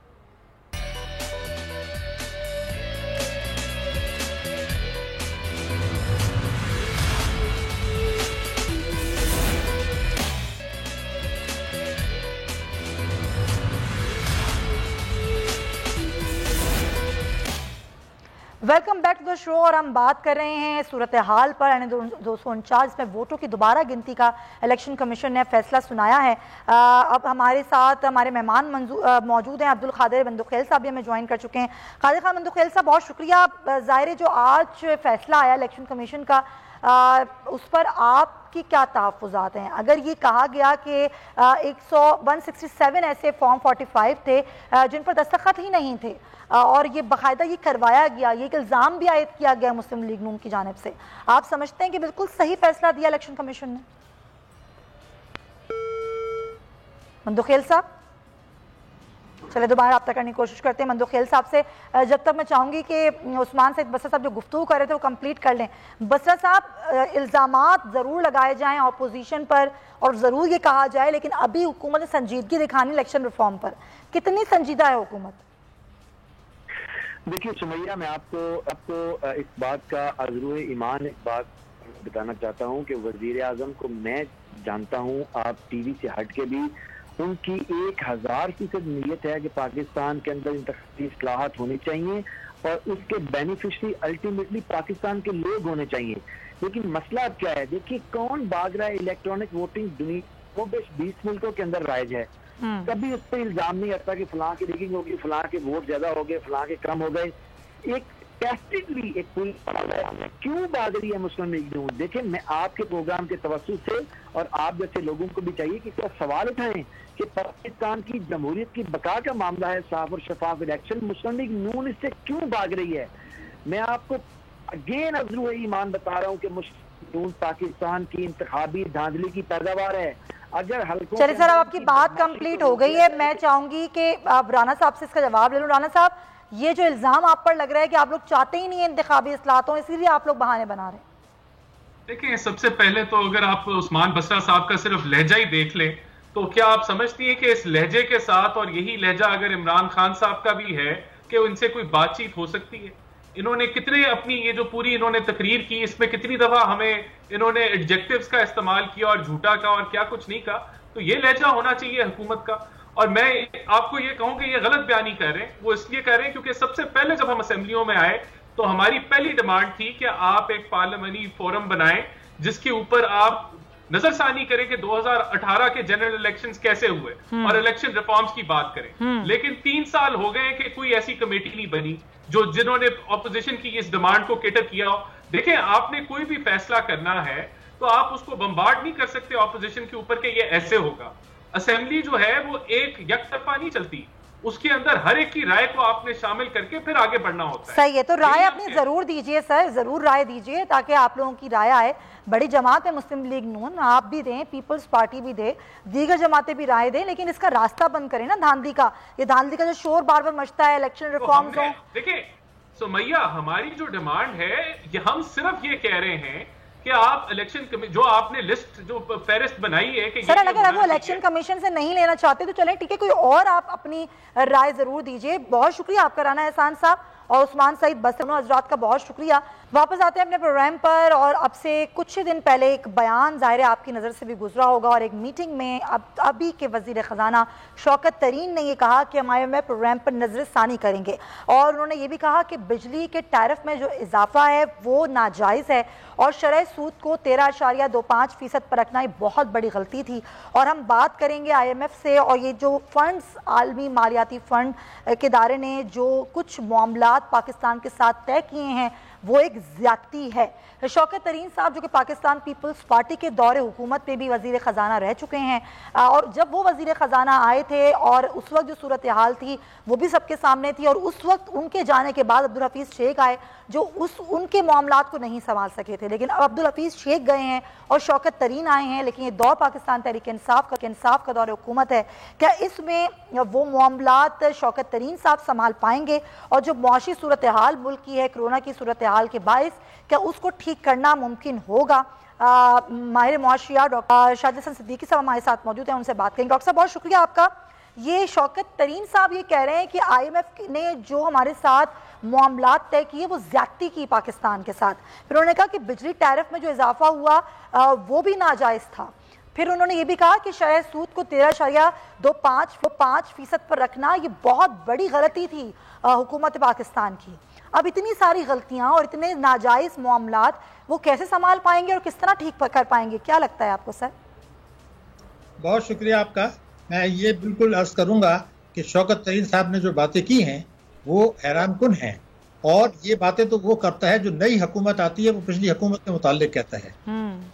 Welcome back to the show, और हम बात कर रहे हैं सूरत हाल पर। यानी 249 में वोटों की दोबारा गिनती का इलेक्शन कमीशन ने फैसला सुनाया है। अब हमारे साथ हमारे मेहमान मौजूद हैं। अब्दुल खादिर बंदुखेल साहब भी हमें ज्वाइन कर चुके हैं। खादिर खान बंदुखेल साहब, बहुत शुक्रिया। ज़ाहिर जो आज फैसला आया इलेक्शन कमीशन का, उस पर आपकी क्या तहफ़्फ़ुज़ात हैं? अगर ये कहा गया कि 167 ऐसे फॉर्म 45 थे जिन पर दस्तखत ही नहीं थे, और ये बाकायदा ये करवाया गया, ये एक इल्ज़ाम भी आयद किया गया मुस्लिम लीग नून की जानिब से, आप समझते हैं कि बिल्कुल सही फैसला दिया इलेक्शन कमीशन ने? मंदुखेल साहब, चले दोबारा आप तक करने की कोशिश करते हैं मंदुखेल साहब से। जब तक मैं चाहूंगी कि उस्मान सैयद बसरा साहब जो गुफ्तगू कर रहे थे वो कंप्लीट कर लें। बसरा साहब, इल्ज़ामात ज़रूर लगाए जाएं अपोजिशन पर, और ज़रूर ये कहा जाए, लेकिन अभी हुकूमत ने संजीदगी दिखानी इलेक्शन रिफॉर्म पर, कितनी संजीदा है हुकूमत? देखिए सुमैया, मैं आपको इस बात का अज़रुए ईमान एक बात बताना चाहता हूँ कि वज़ीर आज़म को मैं जानता हूँ, आप टीवी से हट के भी, उनकी 1000% नीयत है कि पाकिस्तान के अंदर इंतखाबी इस्लाहात होनी चाहिए और उसके बेनिफिशरी अल्टीमेटली पाकिस्तान के लोग होने चाहिए। लेकिन मसला क्या है, देखिए कौन भाग रहा है इलेक्ट्रॉनिक वोटिंग दुनिया को 20 मुल्कों के अंदर राइज है। कभी उस पर इल्जाम नहीं आता कि फलां की रिगिंग होगी, फलां के वोट ज्यादा हो गए, फलां के कम हो गए। एक टेस्टिडली एक क्यों भाग रही है मुस्लिम लीग नून? देखिए मैं आपके प्रोग्राम के तवज्जुह से, और आप जैसे लोगों को भी चाहिए कि क्या सवाल उठाएं कि पाकिस्तान की जमहूरियत की बका का मामला है, साफ और शफाफ इलेक्शन, मुस्लिम लीग नून इससे क्यों भाग रही है? मैं आपको अगेन अज़रुए ईमान बता रहा हूँ कि मुस्लिम लीग नून पाकिस्तान की इंतखाबी धांधली की पैदावार है। अगर हल्कों, चलिए सर, अब आपकी बात कंप्लीट हो गई है। मैं चाहूंगी कि आप राना साहब से इसका जवाब ले लूं। राना साहब, ये जो इल्जाम आप पर लग रहा है कि आप लोग चाहते ही नहीं है इंतखाबी इस्लाहातों, इसीलिए आप लोग बहाने बना रहे हैं। देखिए, सबसे पहले तो अगर आप उस्मान बसरा साहब का सिर्फ लहजा ही देख लें, तो क्या आप समझती हैं कि इस लहजे के साथ, और यही लहजा अगर इमरान खान साहब का भी है, कि उनसे कोई बातचीत हो सकती है? इन्होंने कितने अपनी ये जो पूरी इन्होंने तकरीर की, इसमें कितनी दफा हमें इन्होंने एडजेक्टिव्स का इस्तेमाल किया और झूठा का और क्या कुछ नहीं का। तो ये लहजा होना चाहिए हुकूमत का। और मैं आपको ये कहूं कि ये गलत बयानी कर रहे हैं, वो इसलिए कर रहे हैं क्योंकि सबसे पहले जब हम असेंबलियों में आए तो हमारी पहली डिमांड थी कि आप एक पार्लियामेंट्री फोरम बनाएं जिसके ऊपर आप नजरसानी करें कि 2018 के जनरल इलेक्शंस कैसे हुए और इलेक्शन रिफॉर्म्स की बात करें। लेकिन 3 साल हो गए कि कोई ऐसी कमेटी नहीं बनी जिन्होंने ऑपोजिशन की इस डिमांड को केटर किया हो। देखें, आपने कोई भी फैसला करना है तो आप उसको बम्बार्ड नहीं कर सकते ऑपोजिशन के ऊपर कि ये ऐसे होगा। असेंबली जो है वो एक तरफा नहीं चलती, उसके अंदर हर एक की राय को आपने शामिल करके फिर आगे बढ़ना होता है। सही है, तो राय अपनी जरूर दीजिए सर, जरूर राय दीजिए ताकि आप लोगों की राय आए। बड़ी जमात है मुस्लिम लीग नून, आप भी दें, पीपल्स पार्टी भी दे, दीगर जमातें भी राय दें, लेकिन इसका रास्ता बंद करें ना धांधली का। ये धांधली का जो शोर बार बार मचता है, इलेक्शन रिफॉर्म्स हो। देखिए सुमैया, हमारी जो डिमांड है, ये हम सिर्फ ये कह रहे हैं कि आप इलेक्शन जो आपने लिस्ट जो फेरिस्त बनाई है कि सर अगर वो इलेक्शन कमीशन से नहीं लेना चाहते तो चलें, ठीक है, कोई और आप अपनी राय जरूर दीजिए। बहुत शुक्रिया आपका राना एहसान साहब और उस्मान सईद बस हजरात का बहुत शुक्रिया। वापस आते हैं अपने प्रोग्राम पर, और अब से कुछ दिन पहले एक बयान ज़ाहिर है आपकी नज़र से भी गुजरा होगा, और एक मीटिंग में अभी के वज़ीर ख़जाना शौकत तरीन ने ये कहा कि हम IMF प्रोग्राम पर नज़रसानी करेंगे, और उन्होंने ये भी कहा कि बिजली के टैरिफ में जो इजाफा है वो नाजायज़ है और शरह सूद को 13.25% पर रखना ये बहुत बड़ी गलती थी। और हम बात करेंगे IMF से, और ये जो फंड्स आलमी मालियाती फ़ंड के इदारे ने जो कुछ मामलात पाकिस्तान के साथ तय किए हैं वो एक ज्यादती है। शौकत तरीन साहब जो कि पाकिस्तान पीपल्स पार्टी के दौरे हुकूमत पे भी वजीर ख़जाना रह चुके हैं, और जब वो वजीर ख़जाना आए थे और उस वक्त जो सूरत हाल थी वो भी सबके सामने थी, और उस वक्त उनके जाने के बाद अब्दुल हफीज़ शेख आए जो उनके मामलात को नहीं संभाल सके थे, लेकिन अब अब्दुल हफीज़ शेख गए हैं और शौकत तरीन आए हैं, लेकिन ये दौर पाकिस्तान तहरीक इंसाफ का दौर हुकूमत है। क्या इसमें वो मामलात शौकत तरीन साहब संभाल पाएंगे, और जो मुआशी सूरत हाल मुल्क की है कोरोना की सूरत हाल के बायस, क्या उसको ठीक करना मुमकिन होगा? माहिर मुआशिया डॉक्टर शाहिद हसन सिद्दीकी साहब हमारे साथ मौजूद हैं, उनसे बात करेंगे। डॉक्टर साहब बहुत शुक्रिया आपका। ये शौकत तरीन साहब ये कह रहे हैं कि IMF ने जो हमारे साथ मामलात तय किए वो ज्यादती की पाकिस्तान के साथ। फिर उन्होंने कहा कि बिजली टैरिफ में जो इजाफा हुआ वो भी नाजायज़ था। फिर उन्होंने ये भी कहा कि शरह सूद को 13.25% पर रखना ये बहुत बड़ी गलती थी हुकूमत पाकिस्तान की। अब इतनी सारी गलतियां और इतने नाजायज़ मामलात वो कैसे संभाल पाएंगे और किस तरह ठीक कर पाएंगे, क्या लगता है आपको सर? बहुत शुक्रिया आपका। मैं ये बिल्कुल अर्ज करूंगा कि शौकत तरीन साहब ने जो बातें की हैं वो हैरान कुन हैं, और ये बातें तो वो करता है जो नई हुकूमत आती है वो पिछली हुकूमत के मुताल्लिक कहता है,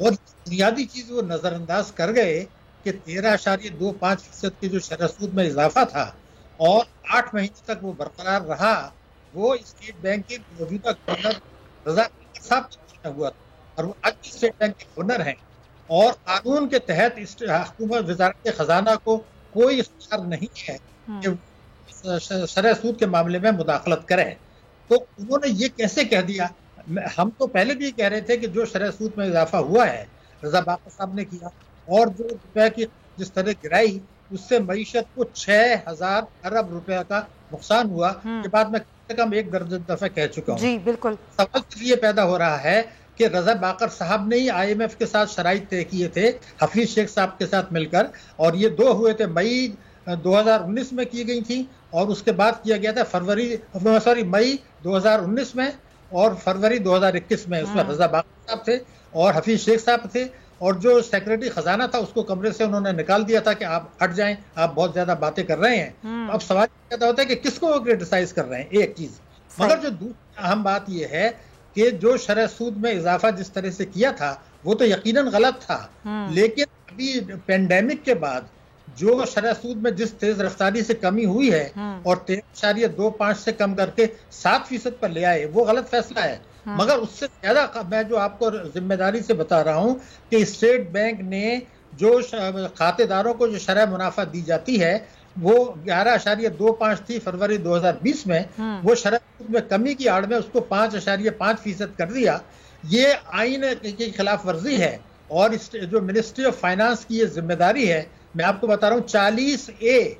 और बुनियादी चीज वो नजरअंदाज कर गए कि 13.25% की जो शरह सूद में इजाफा था और 8 महीने तक वो बरकरार रहा, वो स्टेट बैंक के मौजूदा गवर्नर रजा साहब हुआ था, और वो आज भी स्टेट बैंक के गवर्नर हैं, और कानून के तहत हुकूमत वज़ारत खजाना को कोई इख्तियार नहीं है कि शरह सूद के मामले में मुदाखलत करें। तो उन्होंने ये कैसे कह दिया? हम तो पहले भी कह रहे थे कि जो शरह सूद में इजाफा हुआ है रजा बाकर साहब ने किया, और जो रुपए की जिस तरह गिराई उससे मईशत को 6,000 अरब रुपए का नुकसान हुआ, के बाद में कम से कम एक दर्जन दफे कह चुका हूँ। जी बिल्कुल। सवाल इसलिए पैदा हो रहा है कि रजा बाकर साहब ने ही IMF के साथ शराइत तय किए थे हफीज शेख साहब के साथ मिलकर, और ये दो हुए थे मई 2019 में की गई थी, और उसके बाद किया गया था मई 2019 में और फरवरी 2021 में। उसमें रजा बाकर साहब थे और हफीज शेख साहब थे, और जो सेक्रेटरी खजाना था उसको कमरे से उन्होंने निकाल दिया था कि आप हट जाएं, आप बहुत ज्यादा बातें कर रहे हैं। तो अब सवाल पैदा होता है कि किसको वो क्रिटिसाइज कर रहे हैं, एक चीज। मगर जो दूसरी अहम बात यह है कि जो शरह सूद में इजाफा जिस तरह से किया था वो तो यकीनन गलत था, लेकिन अभी पेंडेमिक के बाद जो शरह सूद में जिस तेज रफ्तारी से कमी हुई है और 13.25 से कम करके 7% पर ले आए, वो गलत फैसला है। मगर उससे ज्यादा मैं जो आपको जिम्मेदारी से बता रहा हूं कि स्टेट बैंक ने जो खातेदारों को जो शरह मुनाफा दी जाती है वो 11.25 थी फरवरी 2020 में, वो शरह सूद में कमी की आड़ में उसको 5.5% कर दिया। ये आईन की खिलाफ वर्जी है, और जो मिनिस्ट्री ऑफ फाइनेंस की ये जिम्मेदारी है। मैं आपको बता रहा हूँ 40A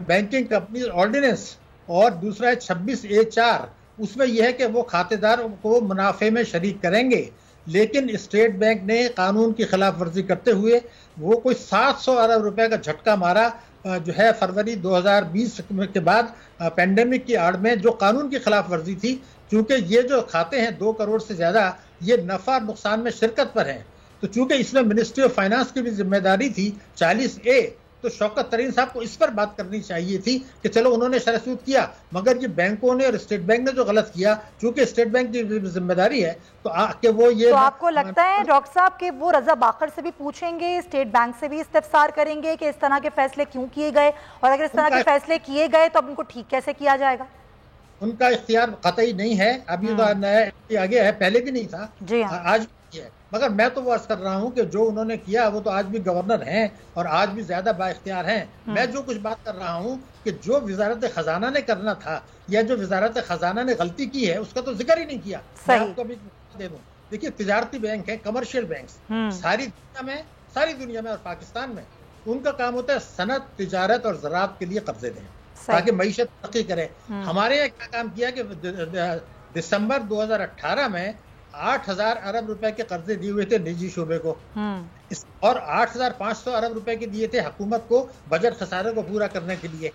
बैंकिंग कंपनी ऑर्डिनेंस और दूसरा है 26A4, उसमें यह है कि वो खातेदार को मुनाफे में शरीक करेंगे, लेकिन स्टेट बैंक ने कानून की खिलाफ वर्जी करते हुए वो कोई 700 अरब रुपए का झटका मारा जो है फरवरी 2020 के बाद पेंडेमिक की आड़ में, जो कानून की खिलाफ वर्जी थी। चूंकि ये जो खाते हैं 2 करोड़ से ज्यादा, ये नफा नुकसान में शिरकत पर हैं, तो चूंकि इसमें मिनिस्ट्री ऑफ फाइनेंस की भी जिम्मेदारी थी 40A तो शौकत तरीन साहब को इस पर बात करनी चाहिए थी कि चलो उन्होंने शरह सूद किया, मगर ये बैंकों ने और स्टेट बैंक ने जो गलत किया, चूंकि स्टेट बैंक की जिम्मेदारी है कि वो ये। तो आपको लगता है डॉक्टर साहब कि वो रजा बाकर से भी पूछेंगे, स्टेट बैंक से भी इस्तफसार करेंगे कि इस तरह के फैसले क्यों किए गए, और अगर इस तरह के फैसले किए गए तो अब उनको ठीक कैसे किया जाएगा? उनका इख्तियार कतई नहीं है, अभी तो नया आगे है, पहले भी नहीं था जी हाँ। आज भी है, मगर मैं तो वो अर्ज कर रहा हूँ कि जो उन्होंने किया वो तो आज भी गवर्नर हैं और आज भी ज्यादा बाइख्तियार हैं। मैं जो कुछ बात कर रहा हूँ कि जो वजारत खजाना ने करना था या जो वजारत खजाना ने गलती की है उसका तो जिक्र ही नहीं किया। मैं आपको अभी दे दूं, देखिए तिजारती बैंक है, कमर्शियल बैंक सारी दुनिया में और पाकिस्तान में उनका काम होता है सनत, तिजारत और ज़राअत के लिए कर्जे दें ताकि मईशत तरक्की करे। हमारे यहाँ क्या काम किया कि दिसंबर 2018 में 8,000 अरब रुपए के कर्जे दिए हुए थे निजी शोबे को, और 8,500 अरब रुपए के दिए थे हुकूमत को बजट खसारे को पूरा करने के लिए।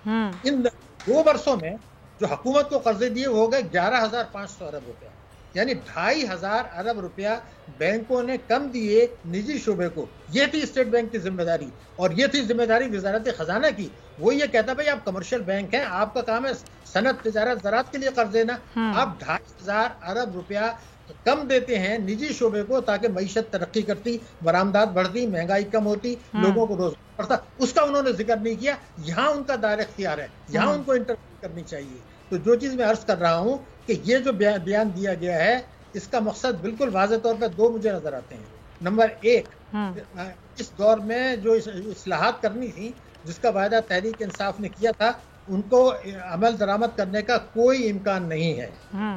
इन 2 वर्षों में जो हुकूमत को कर्जे दिए वो हो गए 11,500 अरब रुपया, यानी 2,500 अरब रुपया बैंकों ने कम दिए निजी शोबे को। ये थी स्टेट बैंक की जिम्मेदारी, और ये थी जिम्मेदारी वजारत खजाना की। वो ये कहता भाई आप कमर्शियल बैंक हैं, आपका काम है सनत, तिजारत, ज़राअत के लिए कर्ज देना, आप 2,500 अरब रुपया कम देते हैं निजी शोबे को ताकि मईशत तरक्की करती, बरामदात बढ़ती, महंगाई कम होती, लोगों को रोजगार बढ़ता। उसका उन्होंने जिक्र नहीं किया। यहाँ उनका दायरा इख्तियार है, यहाँ उनको इंटरव्यू करनी चाहिए। तो जो चीज मैं अर्ज कर रहा हूँ कि ये जो बयान दिया गया है इसका मकसद बिल्कुल वाज़ेह तौर पर 2 मुझे नजर आते हैं। नंबर 1, इस दौर में जो इस्लाहात करनी थी जिसका वायदा तहरीक इंसाफ ने किया था उनको अमल दरामद करने का कोई इम्कान नहीं है।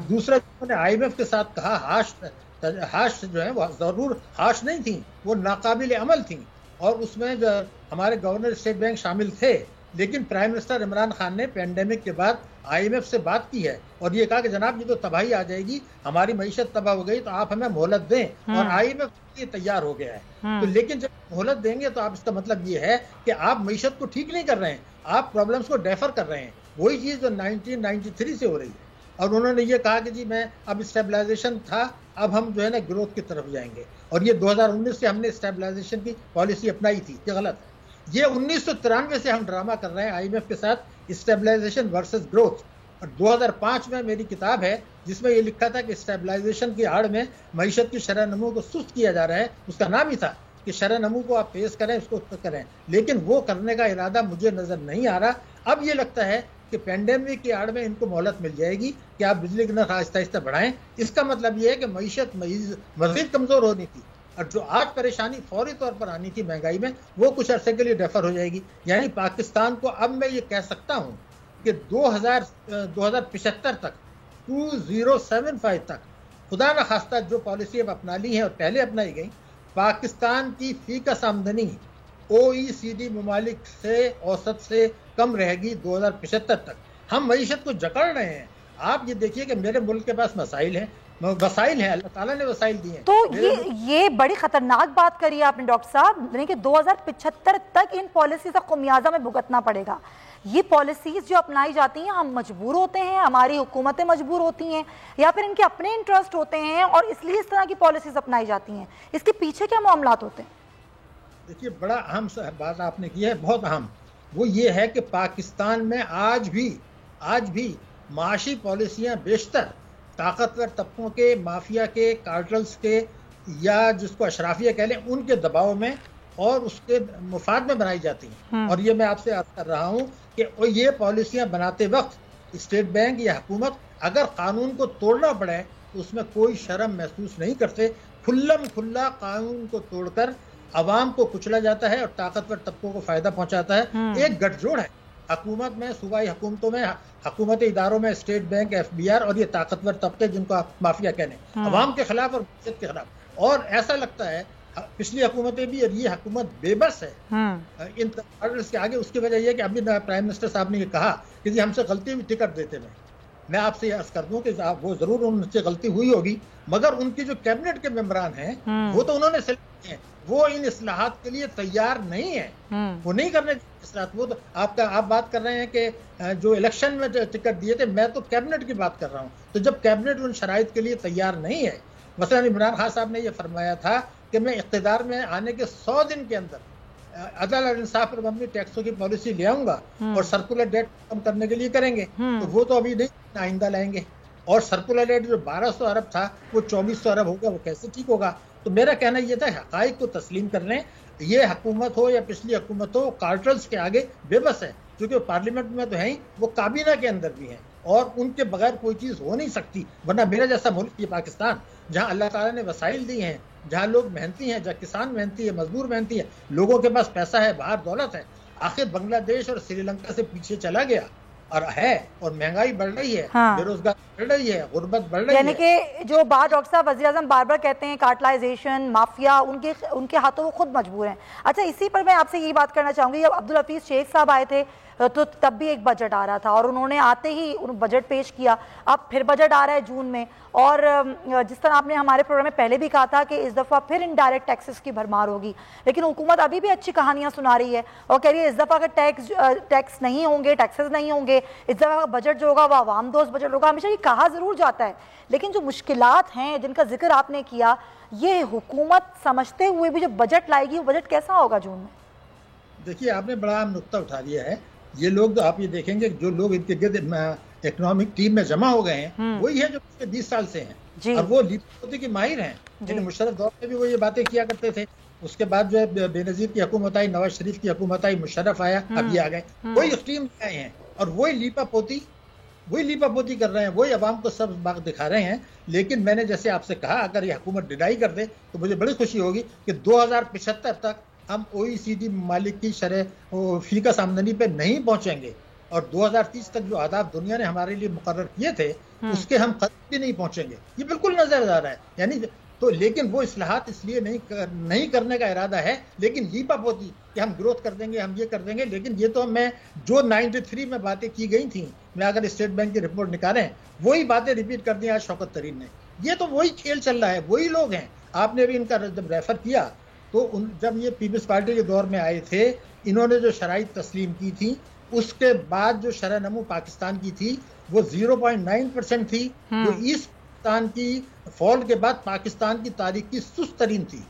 दूसरा, उन्होंने IMF के साथ कहा हाश जो है वो जरूर हाश नहीं थी, वो नाकाबिल अमल थी, और उसमें जो हमारे गवर्नर स्टेट बैंक शामिल थे, लेकिन प्राइम मिनिस्टर इमरान खान ने पैंडेमिक के बाद IMF से बात की है और ये कहा कि जनाब ये तो तबाही आ जाएगी, हमारी मईशत तबाह हो गई, तो आप हमें मोहलत दें, और IMF ये तैयार हो गया है। तो लेकिन जब मोहलत देंगे तो आप इसका मतलब ये है कि आप मईशत को ठीक नहीं कर रहे हैं, आप प्रॉब्लम्स को डेफर कर रहे हैं। वही चीज जो 1993 से हो रही है। और उन्होंने ये कहा कि जी मैं अब स्टेबलाइजेशन था, अब हम जो है ना ग्रोथ की तरफ जाएंगे, और ये 2019 से हमने स्टेबलाइजेशन की पॉलिसी अपनाई थी, ये गलत है। ये 1993 से हम ड्रामा कर रहे हैं IMF के साथ, स्टेबलाइजेशन वर्सेस ग्रोथ। और 2005 में मेरी किताब है जिसमें ये लिखा था कि स्टेबलाइजेशन की आड़ में मईशत की शरह नमू को सुस्त किया जा रहा है। उसका नाम ही था कि शरह नमू को आप पेश करें, उसको करें, लेकिन वो करने का इरादा मुझे नजर नहीं आ रहा। अब ये लगता है कि पेंडेमिक की आड़ में इनको मोहलत मिल जाएगी कि आप बिजली की नर्ख आहिस्ता आहिस्ता बढ़ाएं। इसका मतलब ये है कि मईशत मजीद कमजोर होनी थी, और जो आज परेशानी फौरी तौर पर आनी थी महंगाई में, वो कुछ अरसे के लिए डेफर हो जाएगी। यानी पाकिस्तान को अब मैं ये कह सकता हूँ कि 2075 तक, 2075 तक खुदा न खास्ता जो पॉलिसी अब अपना ली है और पहले अपनाई गई, पाकिस्तान की फीकस आमदनी OECD ममालिक से औसत से कम रहेगी 2075 तक। हम मईशत को जकड़ रहे हैं। आप ये देखिए कि मेरे मुल्क के पास वसाइल हैं, अल्लाह ताला ने वसाइल दिए हैं। तो ये बड़ी खतरनाक बात करी आपने डॉक्टर साहब, यानी कि 2075 तक इन पॉलिसी का खुमियाजा में भुगतना पड़ेगा। ये पॉलिसीज जो अपनाई जाती हैं, हम मजबूर होते हैं, हमारी हुकूमतें मजबूर होती हैं, या फिर इनके अपने इंटरेस्ट होते हैं और इसलिए इस तरह की पॉलिसीज अपनाई जाती हैं? इसके पीछे क्या मामलात होते हैं? देखिए, बड़ा अहम बात आपने की है, बहुत अहम। वो ये है कि पाकिस्तान में आज भी माशी पॉलिसियां बेशतर ताकतवर तबकों के, माफिया के, कार्टल्स के, या जिसको अशराफिया कह लें, उनके दबाव में और उसके मुफाद में बनाई जाती हैं। और ये मैं आपसे अर्ज कर रहा हूँ कि ये पॉलिसियां बनाते वक्त स्टेट बैंक या हुकूमत अगर कानून को तोड़ना पड़े तो उसमें कोई शर्म महसूस नहीं करते। खुल्लम खुल्ला कानून को तोड़कर अवाम को कुचला जाता है और ताकतवर तबकों को फायदा पहुंचाता है। एक गठजोड़ है हुकूमत में, सूबाई हुकूमतों में, हुकूमती इदारों में, स्टेट बैंक, FBR और ये ताकतवर तबके जिनको आप माफिया कहने, अवाम के खिलाफ और मईशत के खिलाफ। और ऐसा लगता है पिछली हुकूमतें भी, और ये हुकूमत बेबस है इन ऑर्डर्स के आगे। उसकी वजह यह कि अभी प्राइम मिनिस्टर साहब ने ये कहा कि जी हमसे गलती हुई टिकट देते में। मैं आपसे अर्ज कर दूं कि वो जरूर उनसे गलती हुई होगी, मगर उनकी जो कैबिनेट के मेंबरान हैं वो तो उन्होंने सेलेक्ट किए, वो इन इस्लाहात के लिए तैयार नहीं है, वो नहीं करने इस्लाहात। वो तो आप बात कर रहे हैं कि जो इलेक्शन में टिकट दिए थे, मैं तो कैबिनेट की बात कर रहा हूँ। तो जब कैबिनेट उन शराइत के लिए तैयार नहीं है, मसलन इमरान खान साहब ने यह फरमाया था कि मैं इख्तिदार में आने के 100 दिन के अंदर अदल और इंसाफ पर अपनी टैक्सों की पॉलिसी ले आऊंगा और सर्कुलर डेट कम करने के लिए करेंगे, तो वो तो अभी नहीं, आइंदा लाएंगे। और सर्कुलर डेट जो 1200 अरब था वो 2400 अरब होगा, वो कैसे ठीक होगा? तो मेरा कहना ये था, हकाइक को तस्लीम कर लें। ये हुकूमत हो या पिछली हुकूमत हो, कार्टल्स के आगे बेबस है, क्योंकि पार्लियामेंट में तो है ही, वो काबीना के अंदर भी है और उनके बगैर कोई चीज़ हो नहीं सकती। वरना मेरा जैसा मुल्क ये पाकिस्तान, जहाँ अल्लाह ताला ने वसाइल दिए हैं, जहाँ लोग मेहनती हैं, जहाँ किसान मेहनती है, मजदूर मेहनती है, लोगों के पास पैसा है, बाहर दौलत है। आखिर बांग्लादेश और श्रीलंका से पीछे चला गया और है, और महंगाई बढ़ रही है, हाँ। बेरोजगार बढ़ रही है, गुर्बत बढ़ रही है। यानी कि जो बात डॉक्टर साहब वज़ीर आज़म बार बार कहते हैं, कार्टलाइजेशन, माफिया, उनके हाथों वो खुद मजबूर हैं। अच्छा, इसी पर मैं आपसे यही बात करना चाहूँगी, जब अब्दुल हफीज़ शेख साहब आए थे तो तब भी एक बजट आ रहा था और उन्होंने आते ही बजट पेश किया। अब फिर बजट आ रहा है जून में, और जिस तरह आपने हमारे प्रोग्राम में पहले भी कहा था कि इस दफ़ा फिर इनडायरेक्ट टैक्सेस की भरमार होगी, लेकिन हुकूमत अभी भी अच्छी कहानियाँ सुना रही है और कह रही है इस दफ़ा का टैक्स नहीं होंगे, टैक्सेस नहीं होंगे, इस दफ़ा का बजट जो होगा वो आवाम दोस्त बजट होगा। हमेशा ये कहा ज़रूर जाता है, लेकिन जो मुश्किलात हैं जिनका जिक्र आपने किया, ये हुकूमत समझते हुए भी जो बजट लाएगी वो बजट कैसा होगा जून में? देखिए, आपने बड़ा अहम नुक्ता उठा दिया है। ये लोग, आप ये देखेंगे, जो लोग इनके गिर्द इकोनॉमिक टीम में जमा हो गए हैं, वही है जो पिछले 20 साल से हैं, और वो लीडर की माहिर हैं, जिन्हें मुशर्रफ दौर में भी वो ये बातें किया करते थे। उसके बाद जो है बेनजीर की हुकूमत आई, नवाज शरीफ की हुकूमत आई, मुशर्रफ आया, अब ये आ गए, वही टीम आए हैं और वही लीपापोती कर रहे हैं, वही अवाम को सब बाग दिखा रहे हैं। लेकिन मैंने जैसे आपसे कहा, अगर ये हुकूमत डिनाई कर दे तो मुझे बड़ी खुशी होगी कि 2075 तक हम OECD ममालिक की शरह फीकस आमदनी पे नहीं पहुंचेंगे, और 2030 तक जो आदाब दुनिया ने हमारे लिए मुकर्रर किए थे उसके हम करीब भी नहीं पहुंचेंगे, ये बिल्कुल नजर आ रहा है। यानी तो लेकिन वो इस्लाहात इसलिए नहीं करने का इरादा है, लेकिन लीपापोती कि हम ग्रोथ कर देंगे, हम ये कर देंगे। लेकिन ये तो मैं जो 93 में बातें की गई थी, मैं अगर स्टेट बैंक की रिपोर्ट निकालें, वही बातें रिपीट कर दी आज शौकत तरीन ने। ये तो वही खेल चल रहा है, वही लोग हैं। आपने भी इनका जब रेफर किया तो जब ये पीपल्स पार्टी के दौर में आए थे, इन्होंने जो शराइत तस्लीम की थी, उसके बाद जो शरह नमू पाकिस्तान की थी वो 0.9% थी, जो ईस्ट पाकिस्तान की फॉल के बाद पाकिस्तान की तारीख की सुस्त तरीन थी।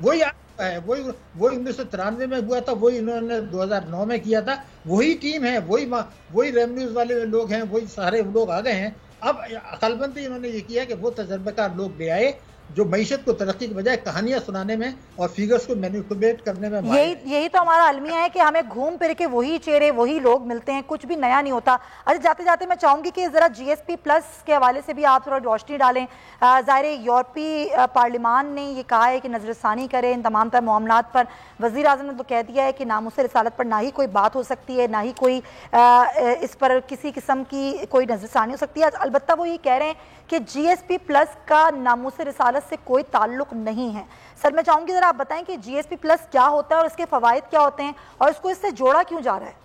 वही है, वही 1993 में हुआ था, वही इन्होंने 2009 में किया था। वही टीम है, वही रेवेन्यूज वाले लोग हैं, वही सारे लोग आ गए हैं। अब अकलमंदी इन्होंने ये किया कि वो तजर्बेकार लोग ले आए जो मईशत को तरक्की के बजाय कहानियां सुनाने में और फिगर्स को मैनिपुलेट करने में। यही तो हमारा अलमिया है कि हमें घूम फिर के वही चेहरे, वही लोग मिलते हैं, कुछ भी नया नहीं होता। अच्छा, जाते जाते मैं चाहूंगी कि जरा GSP प्लस के हवाले से भी आप थोड़ा रोशनी डालें। ज़ाहिर यूरोपीय पार्लियामान ने ये कहा है कि नजरसानी करें इन तमाम तर मामलात पर। वज़ीर आज़म ने तो कह दिया है कि नामुस रिसालत पर ना ही कोई बात हो सकती है, ना ही कोई इस पर किसी किस्म की कोई नजरसानी हो सकती है। अलबत्ता वो ये कह रहे हैं कि GSP प्लस का नामुस रिसालत से कोई ताल्लुक नहीं है। सर, मैं चाहूंगी जरा आप बताएं कि GSP प्लस क्या होता है और इसके फवाइद क्या होते हैं और इसको इससे जोड़ा क्यों जा रहा है?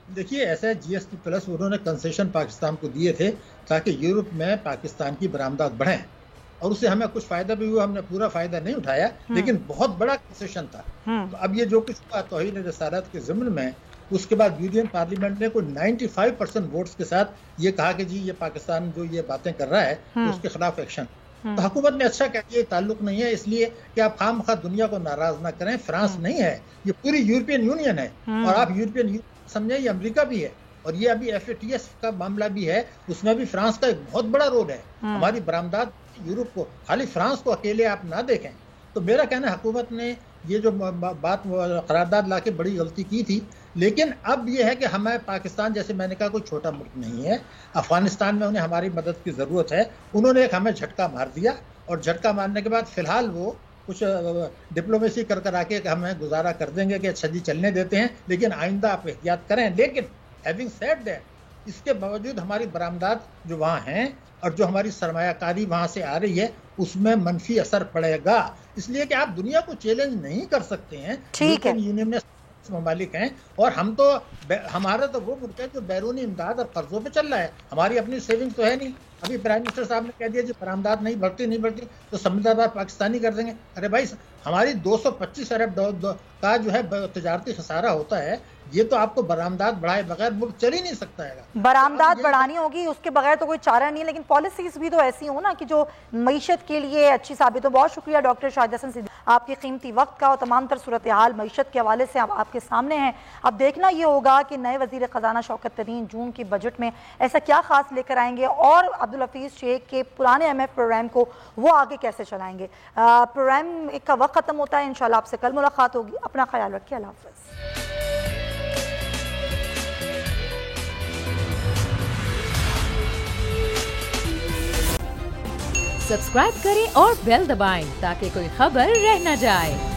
देखिए, ऐसा है, GSP प्लस उन्होंने कंसेशन पाकिस्तान को दिए थे ताकि यूरोप में पाकिस्तान की बरामदात बढ़े, और उससे हमें कुछ फायदा भी हुआ। हमने पूरा फायदा नहीं उठाया, लेकिन बहुत बड़ा कंसेशन था। तो अब ये जो कुछ हुआ तौहीन रिसालत के ज़िम्न में, उसके बाद यूनियन पार्लियामेंट ने कोई 95% वोट्स के साथ ये कहा कि जी ये पाकिस्तान जो ये बातें कर रहा है तो उसके खिलाफ एक्शन। तो हुकूमत ने अच्छा कहा, ये ताल्लुक नहीं है, इसलिए कि आप खामखा दुनिया को नाराज ना करें। फ्रांस नहीं है, ये पूरी यूरोपियन यूनियन है, और आप यूरोपियन यूनियन समझे, ये अमेरिका भी है, और ये अभी FATF का मामला भी है, उसमें भी फ्रांस का एक बहुत बड़ा रोल है। हमारी बरामदात यूरोप को, खाली फ्रांस को अकेले आप ना देखें। तो मेरा कहना है, हुकूमत ने ये जो बात करारदाद ला के बड़ी गलती की थी, लेकिन अब ये है कि हमें पाकिस्तान, जैसे मैंने कहा, कोई छोटा मुल्क नहीं है। अफगानिस्तान में उन्हें हमारी मदद की ज़रूरत है। उन्होंने एक हमें झटका मार दिया, और झटका मारने के बाद फिलहाल वो कुछ डिप्लोमेसी कर आके हमें गुजारा कर देंगे कि अच्छा जी चलने देते हैं, लेकिन आइंदा आप एहतियात करें। लेकिन हैविंग सेड दैट, इसके बावजूद हमारी बरामदात जो वहाँ हैं और जो हमारी सरमायाकारी वहाँ से आ रही है, उसमें मनफी असर पड़ेगा। इसलिए कि आप दुनिया को चैलेंज नहीं कर सकते हैं। ठीक है, यूनियन में ममालिक हैं, और हम तो, हमारा तो वो मुल्क है जो बैरूनी इमदाद और कर्जों पे चल रहा है, हमारी अपनी सेविंग्स तो है नहीं। अभी प्राइम मिनिस्टर साहब ने कह दिया जी बरामदात नहीं बढ़ती तो समझदार पाकिस्तानी कर देंगे। अरे भाई, हमारी 225 अरब का जो है तजारती खसारा होता है, ये तो आपको बरामदात बढ़ाए बगैर मुल्क चल ही नहीं सकता है। बरामदात बढ़ानी होगी, उसके बगैर तो कोई चारा नहीं है, लेकिन पॉलिसीज भी तो ऐसी हो ना कि जो मईशत के लिए अच्छी साबित हो। बहुत शुक्रिया डॉक्टर शाहिद हसन सिद्दीकी, आपके कीमती वक्त का और तमाम तर सूरत हाल मईशत के हवाले से आपके सामने है। अब देखना ये होगा कि नए वजीर खजाना शौकत तरीन जून के बजट में ऐसा क्या खास लेकर आएंगे और अब्दुल हफीज शेख के पुराने IMF प्रोग्राम को वो आगे कैसे चलाएंगे। प्रोग्राम का वक्त खत्म होता है, इंशाल्लाह आपसे कल मुलाकात होगी। अपना ख्याल रखिए, अल्लाह हाफ़िज़। सब्सक्राइब करें और बेल दबाएं ताकि कोई खबर रह न जाए।